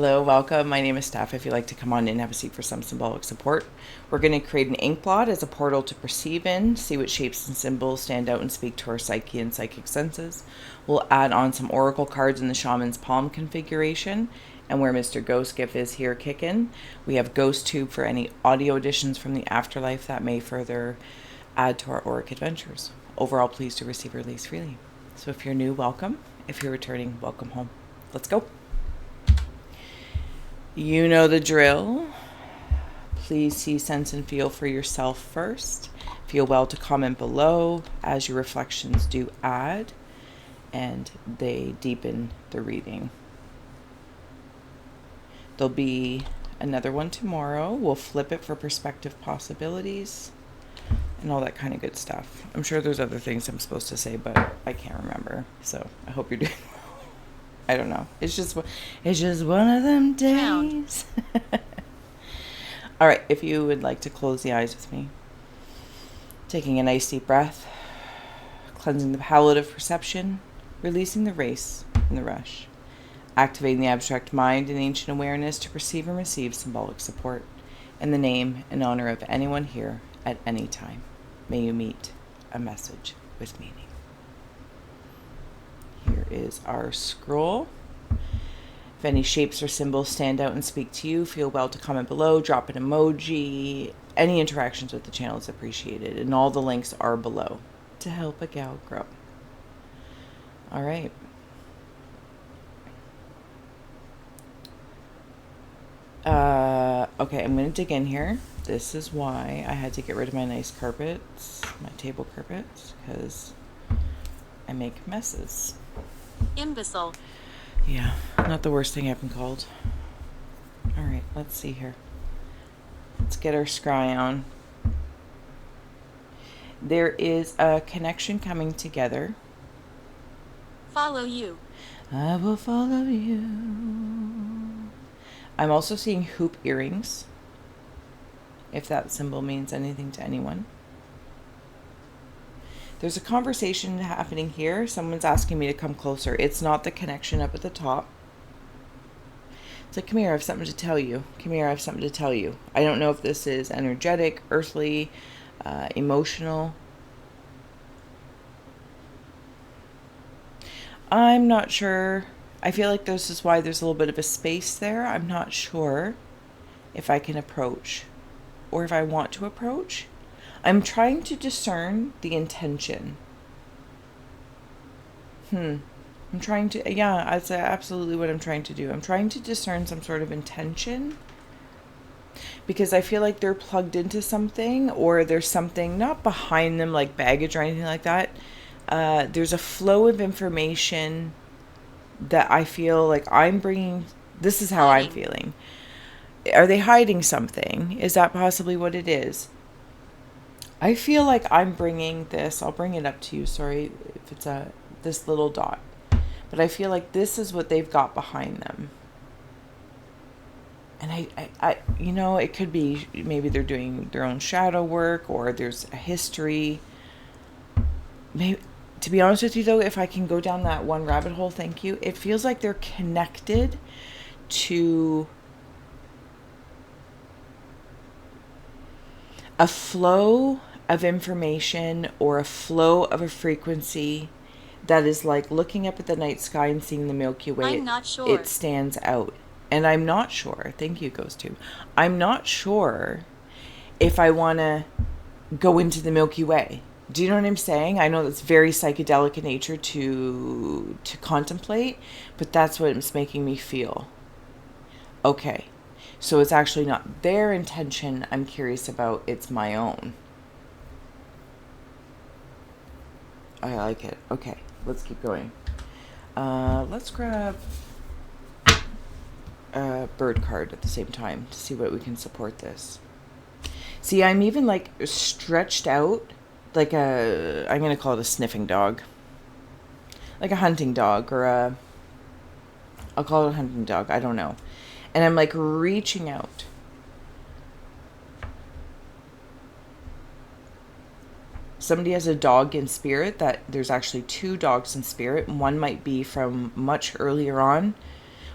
Hello, welcome. My name is Steph. If you'd like to come on in and have a seat for some symbolic support, we're going to create an Inkblot as a portal to perceive in, see what shapes and symbols stand out and speak to our psyche and psychic senses. We'll add on some oracle cards in the shaman's palm configuration, and where Mr. Ghost Gift is here kicking, we have Ghost Tube for any audio additions from the afterlife that may further add to our auric adventures. Overall, pleased to receive or release freely. So if you're new, welcome. If you're returning, welcome home. Let's go. You know the drill. Please see, sense, and feel for yourself first. Feel well to comment below as your reflections do add and they deepen the reading. There'll be another one tomorrow. We'll flip it for perspective possibilities and all that kind of good stuff. I'm sure there's other things I'm supposed to say, but I can't remember. So I hope you're doing well. I don't know. It's just one of them days. All right. If you would like to close the eyes with me, taking a nice deep breath, cleansing the palate of perception, releasing the race and the rush, activating the abstract mind and ancient awareness to perceive and receive symbolic support in the name and honor of anyone here at any time. May you meet a message with meaning. Here is our scroll. If any shapes or symbols stand out and speak to you, feel well to comment below, drop an emoji. Any interactions with the channel is appreciated, and all the links are below to help a gal grow. All right. Okay, I'm going to dig in here. This is why I had to get rid of my nice carpets, my table carpets, because I make messes. Imbecile. Yeah, not the worst thing I've been called. All right, let's see here. Let's get our scry on. There is a connection coming together. Follow you. I will follow you. I'm also seeing hoop earrings, if that symbol means anything to anyone. There's a conversation happening here. Someone's asking me to come closer. It's not the connection up at the top. It's like, come here, I have something to tell you. Come here, I have something to tell you. I don't know if this is energetic, earthly, emotional. I'm not sure. I feel like this is why there's a little bit of a space there. I'm not sure if I can approach or if I want to approach. I'm trying to discern the intention. I'm trying to, yeah, that's absolutely what I'm trying to do. I'm trying to discern some sort of intention because I feel like they're plugged into something, or there's something not behind them like baggage or anything like that. There's a flow of information that I feel like I'm bringing. This is how I'm feeling. Are they hiding something? Is that possibly what it is? I feel like I'm bringing this. I'll bring it up to you. Sorry if it's this little dot. But I feel like this is what they've got behind them. And I you know, it could be maybe they're doing their own shadow work, or there's a history. Maybe, to be honest with you though, if I can go down that one rabbit hole, thank you. It feels like they're connected to a flow of information, or a flow of a frequency that is like looking up at the night sky and seeing the Milky Way. I'm not sure. It stands out. And I'm not sure. Thank you, Ghost Tube. I'm not sure if I want to go into the Milky Way. Do you know what I'm saying? I know that's very psychedelic in nature to contemplate, but that's what it's making me feel. Okay. So it's actually not their intention I'm curious about, it's my own. I like it. Okay, let's keep going. Let's grab a bird card at the same time to see what we can support this. See, I'm even like stretched out like I'm going to call it a sniffing dog. Like a hunting dog, or I'll call it a hunting dog. I don't know. And I'm like reaching out. Somebody has a dog in spirit, that there's actually two dogs in spirit. One might be from much earlier on,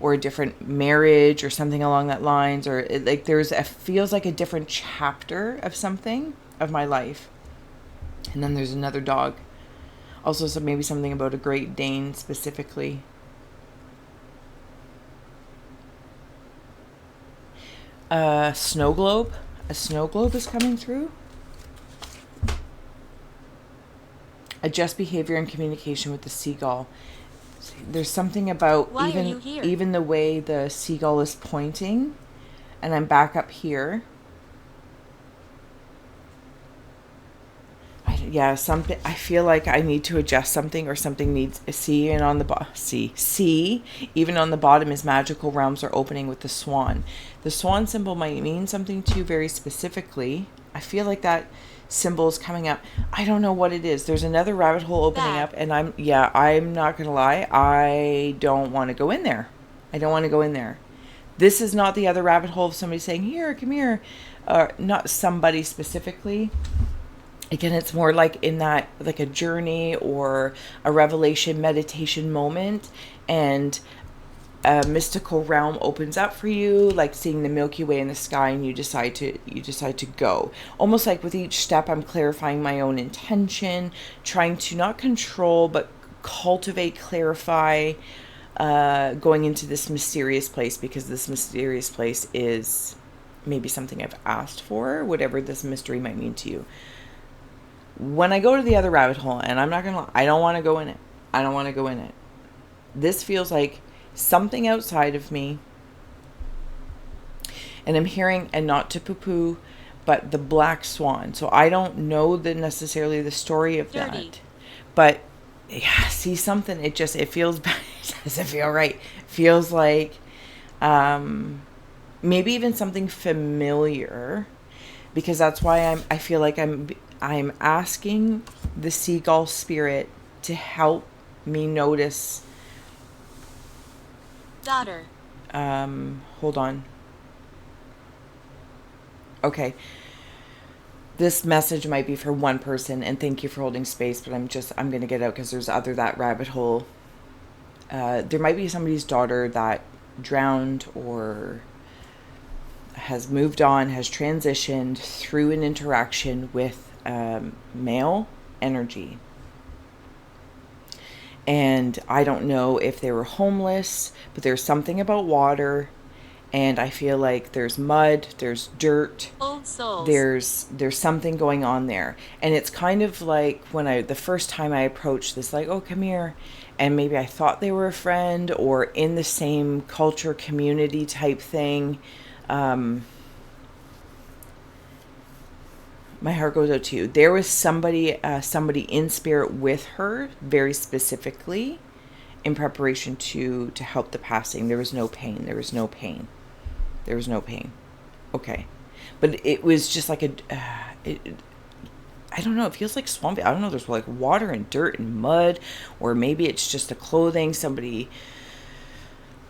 or a different marriage or something along that lines, or like feels like a different chapter of something of my life. And then there's another dog. Also, maybe something about a Great Dane specifically. Snow globe. A snow globe is coming through. Adjust behavior and communication with the seagull. There's something about even the way the seagull is pointing, and I'm back up here. Something. I feel like I need to adjust something, or something needs see. And on the even on the bottom is magical realms are opening with the swan. The swan symbol might mean something to you very specifically. I feel like that symbol is coming up. I don't know what it is. There's another rabbit hole opening up, and I'm not gonna lie. I don't want to go in there. I don't want to go in there. This is not the other rabbit hole of somebody saying, "Here, come here," not somebody specifically. Again, it's more like in that, like a journey or a revelation meditation moment, and a mystical realm opens up for you, like seeing the Milky Way in the sky, and you decide to go. Almost like with each step, I'm clarifying my own intention, trying to not control, but cultivate, clarify, going into this mysterious place, because this mysterious place is maybe something I've asked for, whatever this mystery might mean to you. When I go to the other rabbit hole, and I'm not going to lie, I don't want to go in it. I don't want to go in it. This feels like something outside of me. And I'm hearing, and not to poo-poo, but the black swan. So I don't know necessarily the story of that. But yeah, see something, it feels bad. It doesn't feel right. It feels like maybe even something familiar, because that's why I feel like I'm asking the seagull spirit to help me notice. Daughter. Hold on. Okay. This message might be for one person, and thank you for holding space, but I'm going to get out because there's that rabbit hole. There might be somebody's daughter that drowned or has moved on, has transitioned through an interaction with male energy. And I don't know if they were homeless, but there's something about water, and I feel like there's mud, there's dirt, old souls. There's something going on there. And it's kind of like when the first time I approached this, like, oh, come here, and maybe I thought they were a friend or in the same culture, community type thing. My heart goes out to you. There was somebody in spirit with her, very specifically, in preparation to help the passing. There was no pain. Okay. But it was just like I don't know, it feels like swampy. I don't know, there's like water and dirt and mud, or maybe it's just a clothing, somebody,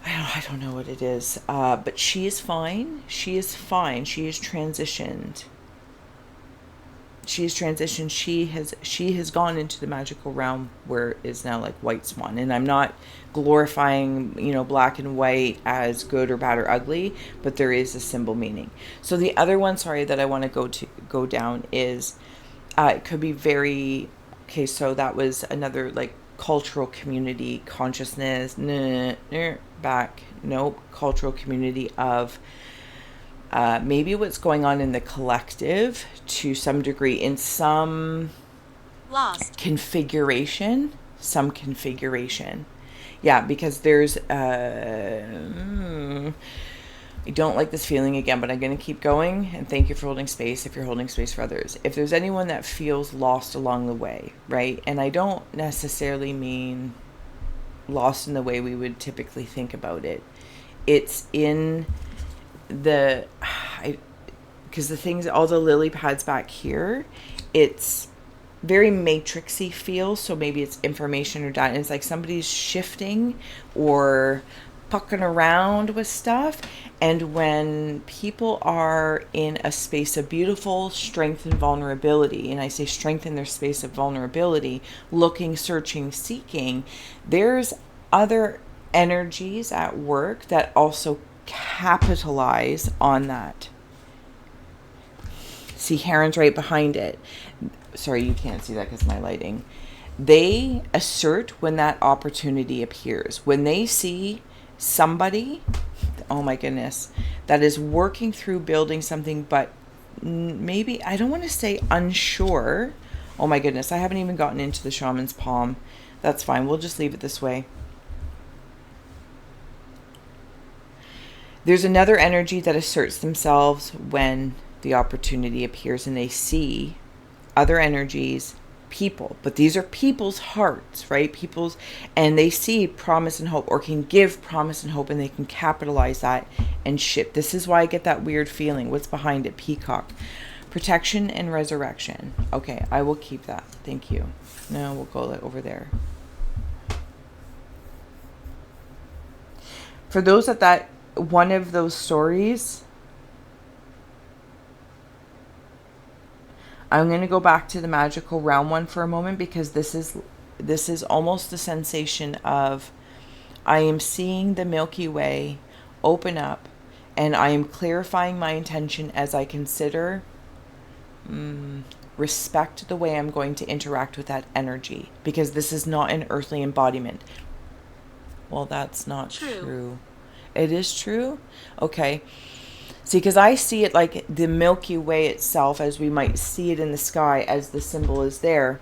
I don't know what it is. But she is fine. She is transitioned. She has gone into the magical realm where is now like white swan. And I'm not glorifying, black and white as good or bad or ugly, but there is a symbol meaning. So the other one, that I want to go down is, it could be very, okay, so that was another like cultural community consciousness, cultural community of, maybe what's going on in the collective to some degree, in some lost configuration. Yeah, because there's, I don't like this feeling again, but I'm going to keep going. And thank you for holding space if you're holding space for others. If there's anyone that feels lost along the way, right? And I don't necessarily mean lost in the way we would typically think about it. It's in because the things, all the lily pads back here, it's very matrixy feel. So maybe it's information or data. It's like somebody's shifting or pucking around with stuff. And when people are in a space of beautiful strength and vulnerability, and I say strength in their space of vulnerability, looking, searching, seeking, there's other energies at work that also capitalize on that. See, Heron's right behind it. Sorry, you can't see that because of my lighting. They assert when that opportunity appears. When they see somebody, oh my goodness, that is working through building something, but maybe, I don't want to say unsure. Oh my goodness, I haven't even gotten into the shaman's palm. That's fine. We'll just leave it this way. There's another energy that asserts themselves when the opportunity appears and they see other energies, people, but these are people's hearts, right? People's, and they see promise and hope, or can give promise and hope, and they can capitalize that and ship. This is why I get that weird feeling. What's behind it? Peacock. Protection and resurrection. Okay, I will keep that. Thank you. Now we'll go over there. For those that one of those stories, I'm going to go back to the magical realm one for a moment, because this is almost the sensation of, I am seeing the Milky Way open up, and I am clarifying my intention as I consider respect the way I'm going to interact with that energy, because this is not an earthly embodiment. Well, that's not true. It is true? Okay. See, because I see it like the Milky Way itself, as we might see it in the sky, as the symbol is there,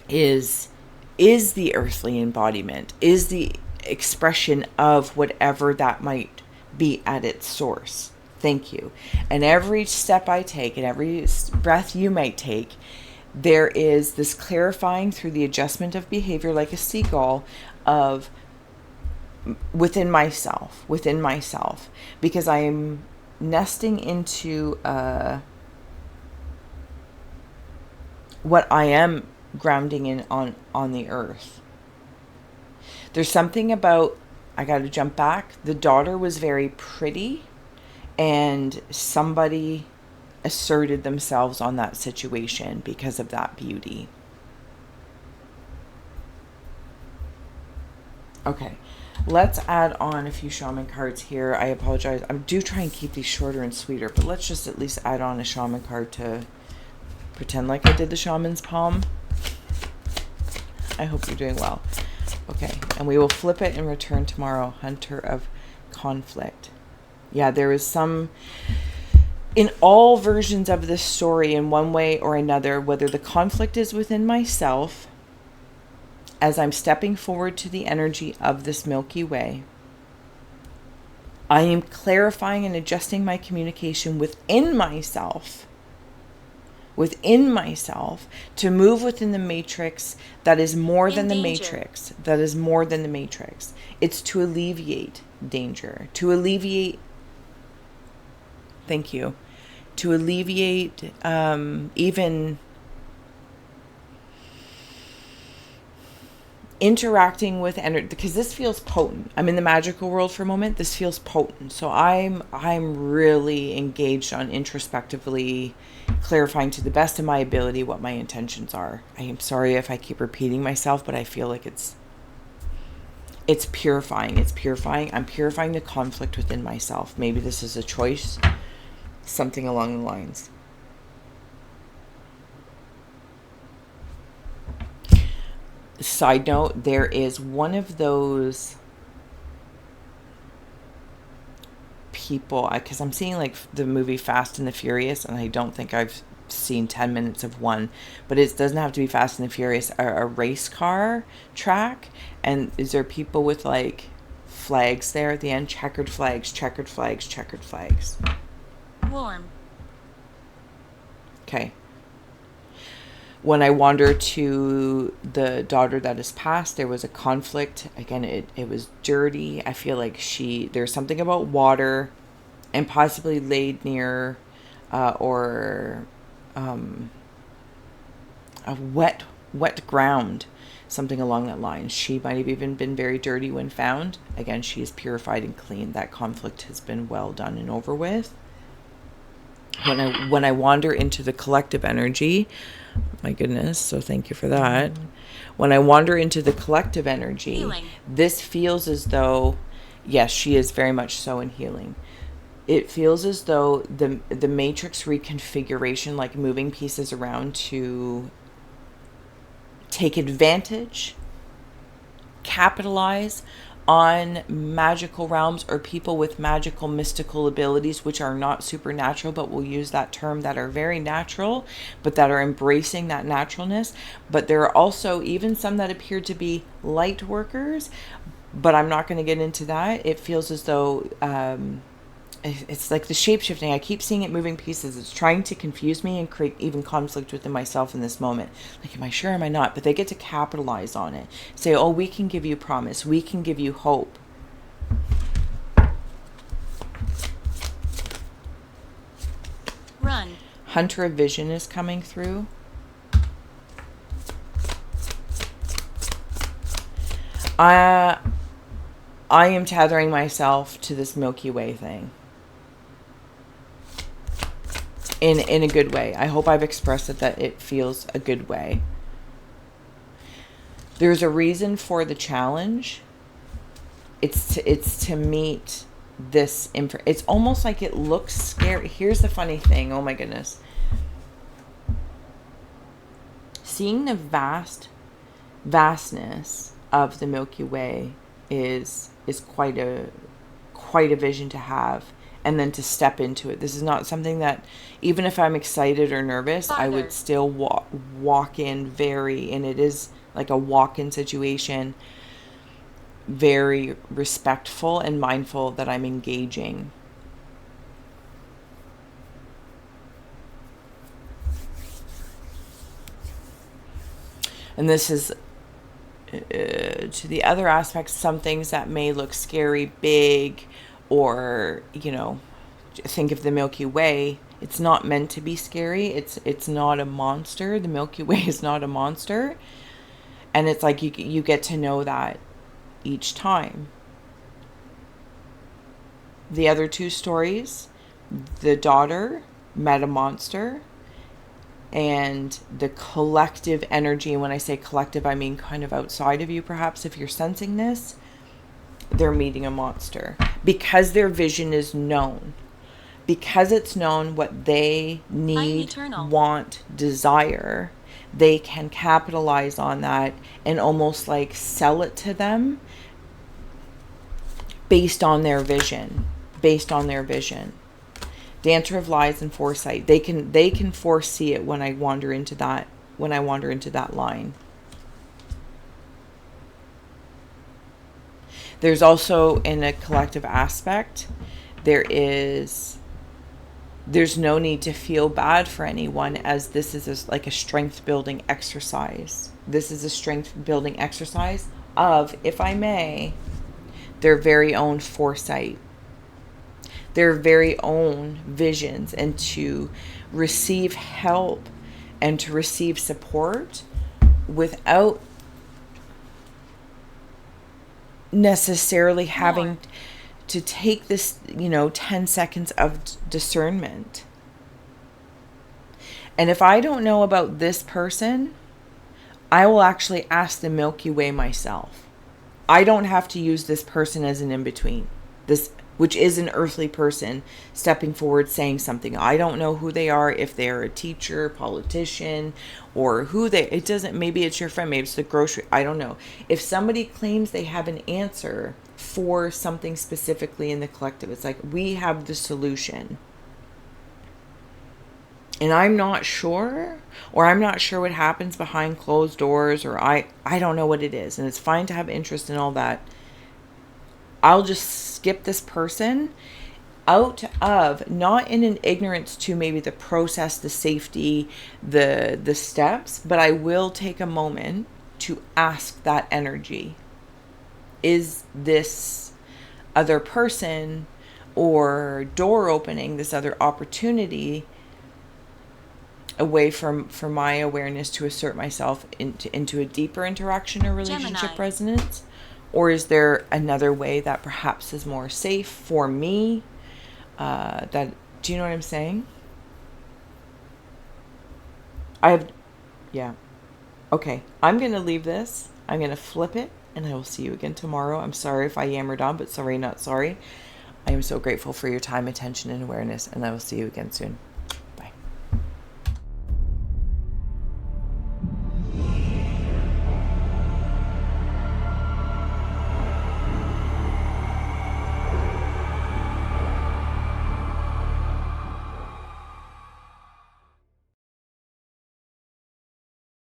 is the earthly embodiment, is the expression of whatever that might be at its source. Thank you. And every step I take and every breath you might take, there is this clarifying through the adjustment of behavior, like a seagull, of within myself, because I am nesting into what I am grounding in on the earth. There's something about, I got to jump back. The daughter was very pretty, and somebody asserted themselves on that situation because of that beauty. Okay. Let's add on a few shaman cards here. I apologize. I do try and keep these shorter and sweeter, but let's just at least add on a shaman card to pretend like I did the shaman's palm. I hope you're doing well. Okay, and we will flip it and return tomorrow. Hunter of conflict. Yeah, there is some, in all versions of this story, in one way or another, whether the conflict is within myself, as I'm stepping forward to the energy of this Milky Way, I am clarifying and adjusting my communication within myself, to move within the matrix that is more than the matrix. That is more than the matrix. It's to alleviate danger, to alleviate, thank you, to alleviate even interacting with energy, because this feels potent. I'm in the magical world for a moment. This feels potent. So I'm really engaged on introspectively clarifying to the best of my ability what my intentions are. I am sorry if I keep repeating myself, but I feel like it's purifying. It's purifying. I'm purifying the conflict within myself. Maybe this is a choice, something along the lines. Side note, there is one of those people, because I'm seeing like the movie Fast and the Furious, and I don't think I've seen 10 minutes of one, but it doesn't have to be Fast and the Furious, a race car track. And is there people with like flags there at the end? Checkered flags, checkered flags, checkered flags. Warm. Okay. When I wander to the daughter that is passed, there was a conflict. Again, it was dirty. I feel like there's something about water and possibly laid near or a wet ground, something along that line. She might have even been very dirty when found. Again, she is purified and clean. That conflict has been well done and over with. When I wander into the collective energy, my goodness, so thank you for that. When I wander into the collective energy, Healing. this feels as though, yes, she is very much so in healing. It feels as though the matrix reconfiguration, like moving pieces around to take advantage, capitalize on magical realms or people with magical mystical abilities, which are not supernatural, but we'll use that term, that are very natural, but that are embracing that naturalness. But there are also even some that appear to be light workers, but I'm not going to get into that. It feels as though it's like the shape shifting. I keep seeing it moving pieces. It's trying to confuse me and create even conflict within myself in this moment. Like, am I sure? Am I not? But they get to capitalize on it. Say, oh, we can give you promise. We can give you hope. Run. Hunter of Vision is coming through. I am tethering myself to this Milky Way thing. In a good way. I hope I've expressed it that it feels a good way. There's a reason for the challenge. It's to meet this it's almost like it looks scary. Here's the funny thing. Oh my goodness. Seeing the vastness of the Milky Way is quite a vision to have. And then to step into it. This is not something that, even if I'm excited or nervous, Farther. I would still walk in very, and it is like a walk-in situation, very respectful and mindful that I'm engaging. And this is, to the other aspects, some things that may look scary, big, or, you know, think of the Milky Way. It's not meant to be scary. It's not a monster. The Milky Way is not a monster. And it's like you get to know that each time. The other two stories, the daughter met a monster, and the collective energy, and when I say collective, I mean kind of outside of you, perhaps, if you're sensing this, they're meeting a monster because their vision is known, because it's known what they need, want, desire. They can capitalize on that and almost like sell it to them based on their vision. Dancer of Lies and Foresight. They can foresee it when I wander into that line. There's also, in a collective aspect, there's no need to feel bad for anyone, as this is like a strength building exercise. This is a strength building exercise of, if I may, their very own foresight, their very own visions, and to receive help and to receive support without necessarily having to take this, 10 seconds of discernment. And if I don't know about this person, I will actually ask the Milky Way myself. I don't have to use this person as an in-between. This, which is an earthly person stepping forward saying something. I don't know who they are, if they're a teacher, politician, or it doesn't, maybe it's your friend, maybe it's the grocery, I don't know. If somebody claims they have an answer for something specifically in the collective, it's like, we have the solution. And I'm not sure, or I'm not sure what happens behind closed doors, or I don't know what it is. And it's fine to have interest in all that. I'll just skip this person out of, not in an ignorance to maybe the process, the safety, the steps, but I will take a moment to ask that energy. Is this other person or door opening, this other opportunity, a way for my awareness to assert myself into a deeper interaction or relationship resonance? Or is there another way that perhaps is more safe for me? Do you know what I'm saying? I have, yeah. Okay, I'm going to leave this. I'm going to flip it, and I will see you again tomorrow. I'm sorry if I yammered on, but sorry, not sorry. I am so grateful for your time, attention, and awareness, and I will see you again soon.